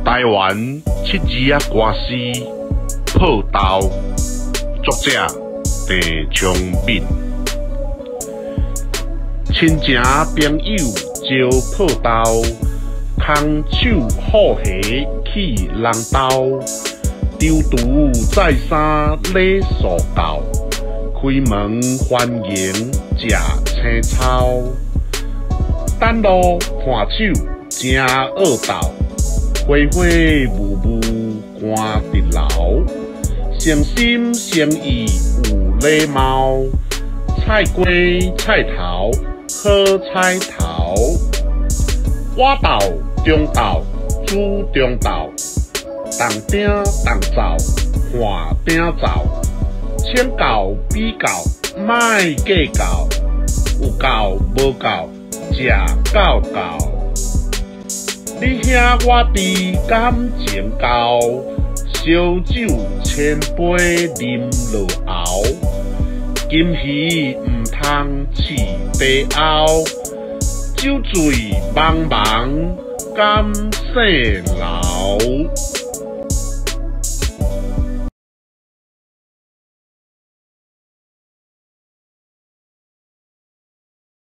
台湾七字啊歌诗破豆，作者郑昌敏。亲情朋友招破豆，空手好鞋去人兜。丢毒再三礼数到，开门欢迎食青草。等路看手正恶斗，花花雾雾寒直流。诚心诚意有礼貌，菜瓜菜头好菜头。碗豆中豆煮中豆，动鼎动灶换鼎灶。请教比较莫计较，有够无够食够够。你兄我弟感情厚，烧酒千杯啉落喉。金鱼唔通饲白后，酒醉茫茫敢姓老。